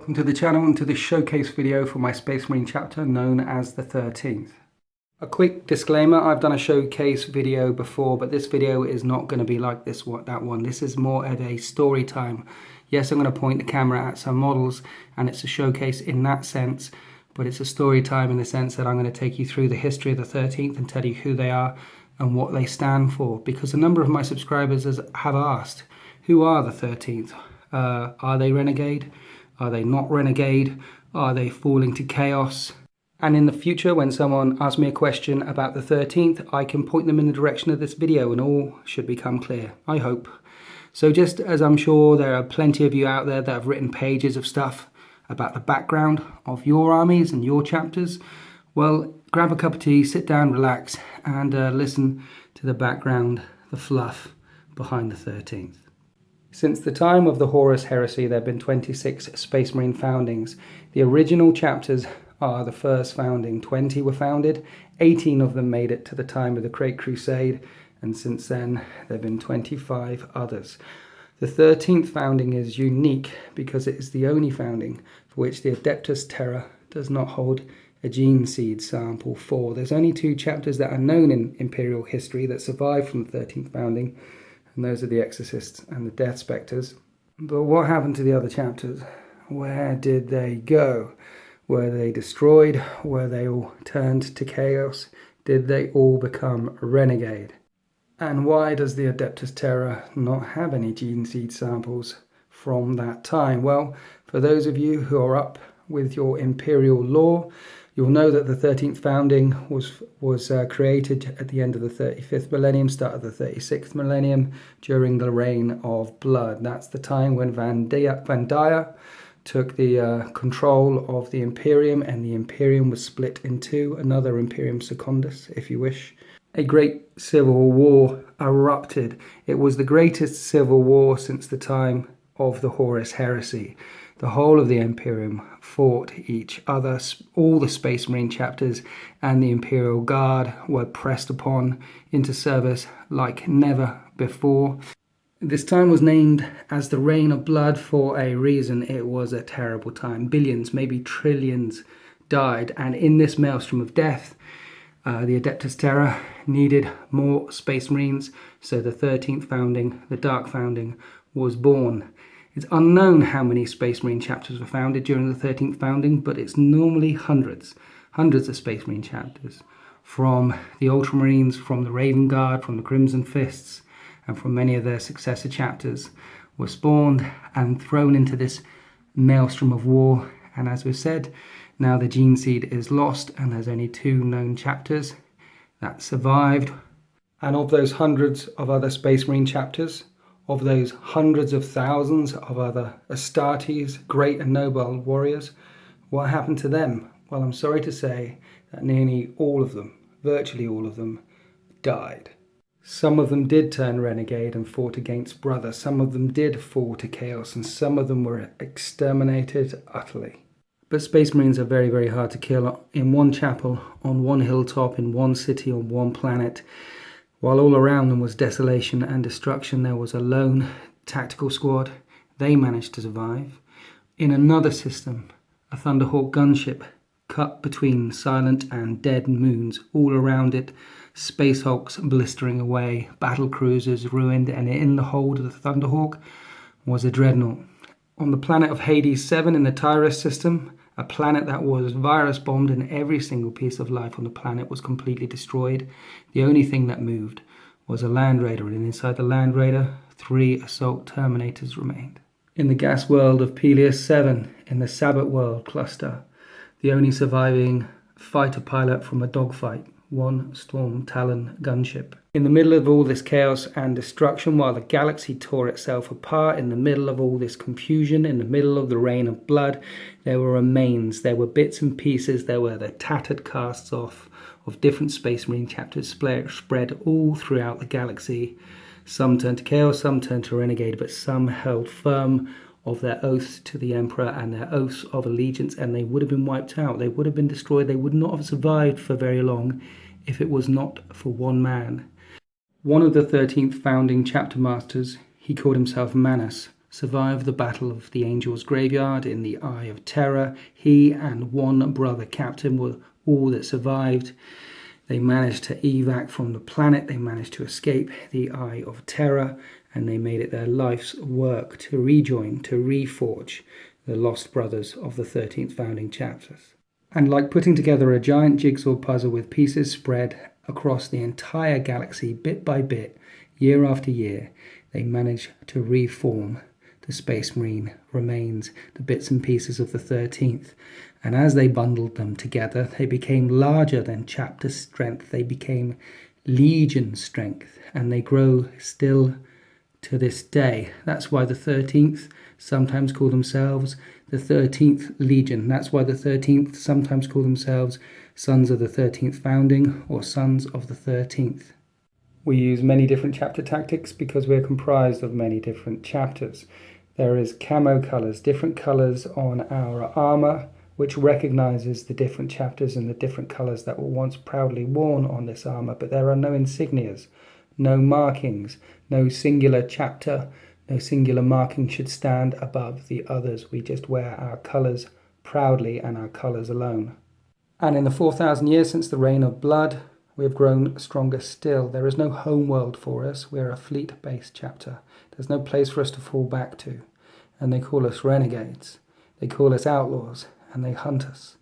Welcome to the channel and to this showcase video for my Space Marine chapter known as the 13th. A quick disclaimer, I've done a showcase video before, but this video is not going to be like that one. This is more of a story time. Yes, I'm going to point the camera at some models and it's a showcase in that sense, but it's a story time in the sense that I'm going to take you through the history of the 13th and tell you who they are and what they stand for, because a number of my subscribers have asked, who are the 13th? Are they renegade? Are they not renegade? Are they falling to chaos? And in the future, when someone asks me a question about the 13th, I can point them in the direction of this video and all should become clear, I hope. So just as I'm sure there are plenty of you out there that have written pages of stuff about the background of your armies and your chapters, well, grab a cup of tea, sit down, relax, and listen to the background, the fluff behind the 13th. Since the time of the Horus Heresy, there have been 26 Space Marine foundings. The original chapters are the first founding. 20 were founded, 18 of them made it to the time of the Great Crusade, and since then there have been 25 others. The 13th founding is unique because it is the only founding for which the Adeptus Terra does not hold a gene seed sample for. There's only 2 chapters that are known in Imperial history that survived from the 13th founding, and those are the Exorcists and the Death Spectres. But what happened to the other chapters? Where did they go? Were they destroyed? Were they all turned to chaos? Did they all become renegade? And why does the Adeptus Terra not have any gene seed samples from that time? Well, for those of you who are up with your Imperial lore, you'll know that the 13th founding was created at the end of the 35th millennium, start of the 36th millennium, during the Reign of Blood. That's the time when Van Dyer took the control of the Imperium, and the Imperium was split in two, another Imperium Secundus, if you wish. A great civil war erupted. It was the greatest civil war since the time of the Horus Heresy. The whole of the Imperium fought each other. All the Space Marine chapters and the Imperial Guard were pressed upon into service like never before. This time was named as the Reign of Blood for a reason. It was a terrible time. Billions, maybe trillions died. And in this maelstrom of death, the Adeptus Terra needed more Space Marines. So the 13th founding, the Dark Founding, was born. It's unknown how many Space Marine chapters were founded during the 13th founding, but it's normally hundreds of Space Marine chapters. From the Ultramarines, from the Raven Guard, from the Crimson Fists, and from many of their successor chapters were spawned and thrown into this maelstrom of war. And as we've said, now the gene seed is lost and there's only 2 known chapters that survived. And of those hundreds of other Space Marine chapters, of those hundreds of thousands of other Astartes, great and noble warriors, what happened to them? Well, I'm sorry to say that nearly all of them, virtually all of them, died. Some of them did turn renegade and fought against brother. Some of them did fall to chaos, and some of them were exterminated utterly. But Space Marines are very, very hard to kill. In one chapel, on one hilltop, in one city, on one planet, while all around them was desolation and destruction, there was a lone tactical squad. They managed to survive. In another system, a Thunderhawk gunship cut between silent and dead moons. All around it, Space Hulks blistering away, battle cruisers ruined, and in the hold of the Thunderhawk was a dreadnought. On the planet of Hades 7 in the Tyrus system, a planet that was virus bombed and every single piece of life on the planet was completely destroyed. The only thing that moved was a Land Raider, and inside the Land Raider, 3 Assault Terminators remained. In the gas world of Peleus 7, in the Sabbat world cluster, the only surviving fighter pilot from a dogfight, 1 Storm Talon gunship. In the middle of all this chaos and destruction, while the galaxy tore itself apart, in the middle of all this confusion, in the middle of the Reign of Blood, there were remains, there were bits and pieces, there were the tattered casts off of different Space Marine chapters spread all throughout the galaxy. Some turned to chaos, some turned to renegade, but some held firm of their oaths to the Emperor and their oaths of allegiance, and they would have been wiped out. They would have been destroyed. They would not have survived for very long if it was not for one man. One of the 13th founding chapter masters, he called himself Manus, survived the Battle of the Angel's Graveyard in the Eye of Terror. He and one brother captain were all that survived. They managed to evac from the planet, they managed to escape the Eye of Terror, and they made it their life's work to rejoin, to reforge the lost brothers of the 13th founding chapters. And like putting together a giant jigsaw puzzle with pieces spread across the entire galaxy bit by bit, year after year, they managed to reform the Space Marine remains, the bits and pieces of the 13th. And as they bundled them together, they became larger than chapter strength. They became Legion strength, and they grow still to this day. That's why the 13th sometimes call themselves the 13th Legion. That's why the 13th sometimes call themselves Sons of the 13th Founding or Sons of the 13th. We use many different chapter tactics because we're comprised of many different chapters. There is camo colours, different colours on our armour, which recognises the different chapters and the different colours that were once proudly worn on this armour, but there are no insignias, no markings, no singular chapter, no singular marking should stand above the others. We just wear our colours proudly and our colours alone. And in the 4,000 years since the Reign of Blood, we have grown stronger still. There is no home world for us. We're a fleet-based chapter. There's no place for us to fall back to. And they call us renegades. They call us outlaws. And they hunt us.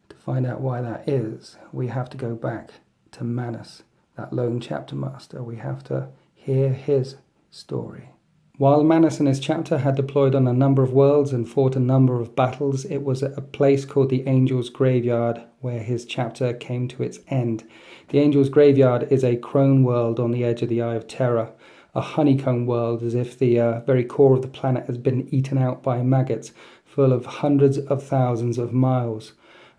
To find out why that is, we have to go back to Manus, that lone chapter master. We have to hear his story. While Manus and his chapter had deployed on a number of worlds and fought a number of battles, it was at a place called the Angel's Graveyard where his chapter came to its end. The Angel's Graveyard is a crone world on the edge of the Eye of Terror, a honeycomb world as if the very core of the planet has been eaten out by maggots, full of hundreds of thousands of miles,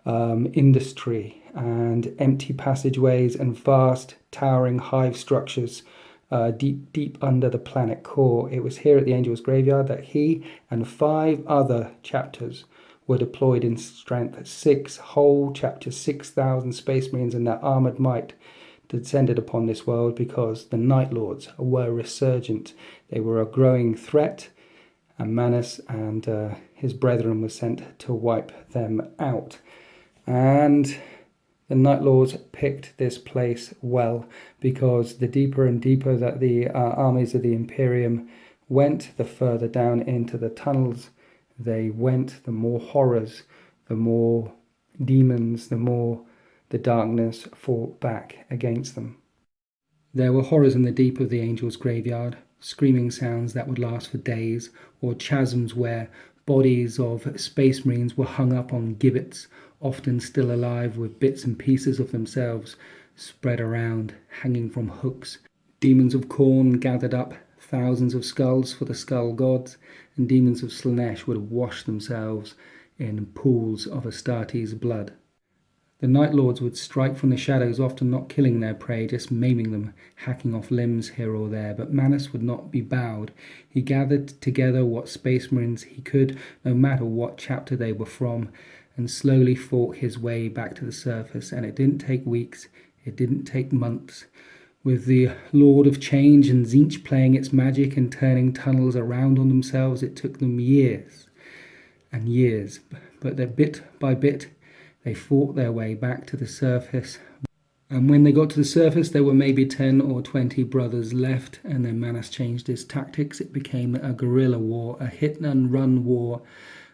industry and empty passageways and vast towering hive structures deep under the planet core. It was here at the Angel's Graveyard that he and 5 other chapters were deployed in strength. 6 whole chapters, 6,000 Space Marines and their armoured might descended upon this world because the Night Lords were resurgent. They were a growing threat, and Manus and his brethren were sent to wipe them out. And the Night Lords picked this place well, because the deeper and deeper that the armies of the Imperium went, the further down into the tunnels they went, the more horrors, the more demons, the more the darkness fought back against them. There were horrors in the deep of the Angel's Graveyard, screaming sounds that would last for days, or chasms where bodies of Space Marines were hung up on gibbets, often still alive with bits and pieces of themselves spread around, hanging from hooks. Demons of Khorne gathered up thousands of skulls for the skull gods, and demons of Slaanesh would wash themselves in pools of Astartes' blood. The Night Lords would strike from the shadows, often not killing their prey, just maiming them, hacking off limbs here or there. But Manus would not be bowed. He gathered together what Space Marines he could, no matter what chapter they were from, and slowly fought his way back to the surface. And it didn't take weeks, it didn't take months. With the Lord of Change and Tzeentch playing its magic and turning tunnels around on themselves, it took them years and years. But bit by bit, they fought their way back to the surface. And when they got to the surface, there were maybe 10 or 20 brothers left, and then Manus changed his tactics. It became a guerrilla war, a hit and run war,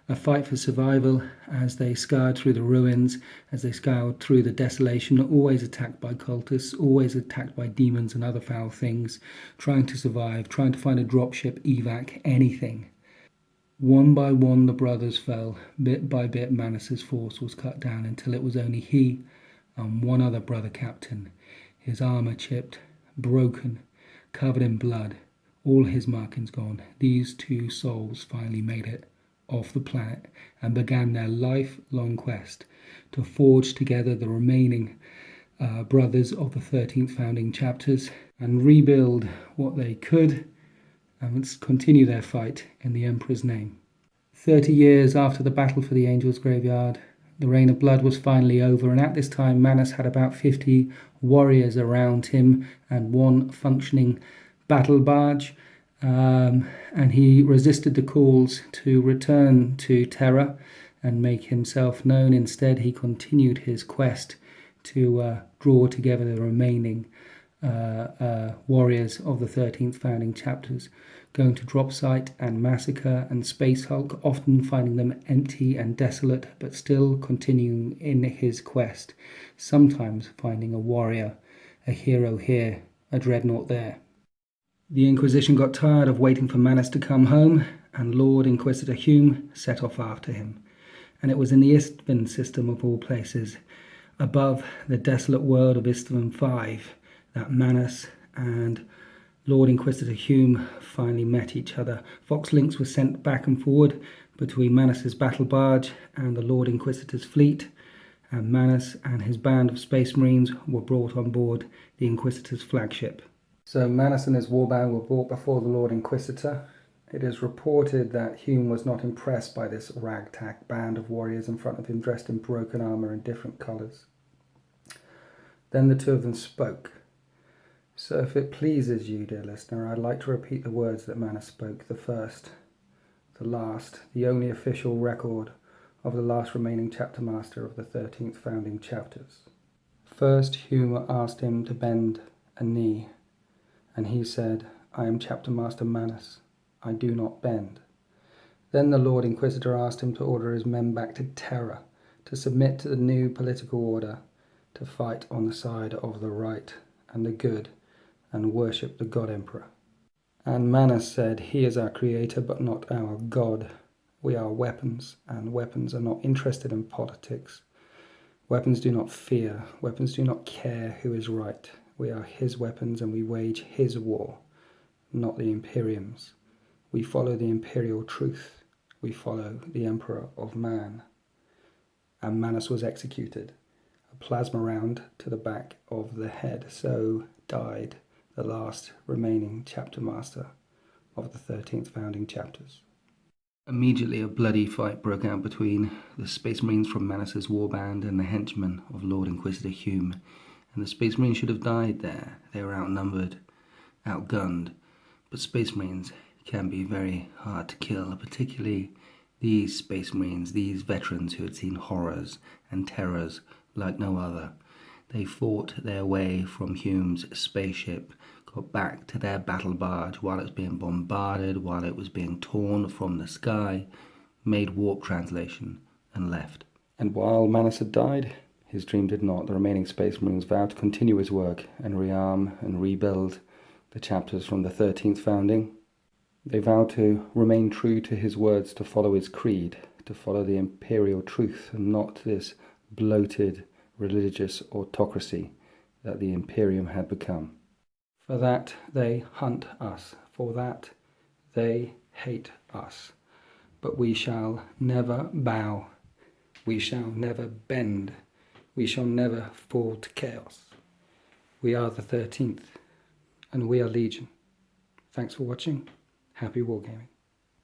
a fight for survival as they scoured through the ruins, as they scoured through the desolation, always attacked by cultists, always attacked by demons and other foul things, trying to survive, trying to find a dropship, evac, anything. One by one the brothers fell. Bit by bit Manus's force was cut down until it was only he and one other brother captain, his armour chipped, broken, covered in blood, all his markings gone. These 2 souls finally made it off the planet and began their lifelong quest to forge together the remaining brothers of the 13th founding chapters and rebuild what they could and continue their fight in the Emperor's name. 30 years after the battle for the Angel's Graveyard, the Reign of Blood was finally over, and at this time Manus had about 50 warriors around him and 1 functioning battle barge, and he resisted the calls to return to Terra and make himself known. Instead, he continued his quest to draw together the remaining warriors of the 13th founding chapters, going to Drop Site and Massacre and Space Hulk, often finding them empty and desolate, but still continuing in his quest, sometimes finding a warrior, a hero here, a dreadnought there. The Inquisition got tired of waiting for Manus to come home, and Lord Inquisitor Hume set off after him. And it was in the Istvan system of all places, above the desolate world of Istvan 5, that Manus and Lord Inquisitor Hume finally met each other. Vox links were sent back and forward between Manus's battle barge and the Lord Inquisitor's fleet, and Manus and his band of Space Marines were brought on board the Inquisitor's flagship. So Manus and his warband were brought before the Lord Inquisitor. It is reported that Hume was not impressed by this ragtag band of warriors in front of him, dressed in broken armour in different colours. Then the two of them spoke. So if it pleases you, dear listener, I'd like to repeat the words that Manus spoke, the first, the last, the only official record of the last remaining chapter master of the 13th founding chapters. First, Hume asked him to bend a knee, and he said, "I am chapter master Manus. I do not bend." Then the Lord Inquisitor asked him to order his men back to Terra, to submit to the new political order, to fight on the side of the right and the good, and worship the God Emperor. And Manus said, "He is our creator, but not our God. We are weapons, and weapons are not interested in politics. Weapons do not fear. Weapons do not care who is right. We are his weapons, and we wage his war, not the Imperium's. We follow the imperial truth. We follow the Emperor of Man." And Manus was executed. A plasma round to the back of the head. So died the last remaining chapter master of the 13th founding chapters. Immediately a bloody fight broke out between the Space Marines from Manus's warband and the henchmen of Lord Inquisitor Hume, and the Space Marines should have died there. They were outnumbered, outgunned, but Space Marines can be very hard to kill, particularly these Space Marines, these veterans who had seen horrors and terrors like no other. They fought their way from Hume's spaceship, got back to their battle barge while it was being bombarded, while it was being torn from the sky, made warp translation, and left. And while Manus had died, his dream did not. The remaining Space Marines vowed to continue his work and rearm and rebuild the chapters from the 13th founding. They vowed to remain true to his words, to follow his creed, to follow the imperial truth, and not this bloated religious autocracy that the Imperium had become. For that they hunt us, for that they hate us. But we shall never bow, we shall never bend, we shall never fall to chaos. We are the 13th, and we are Legion. Thanks for watching. Happy wargaming.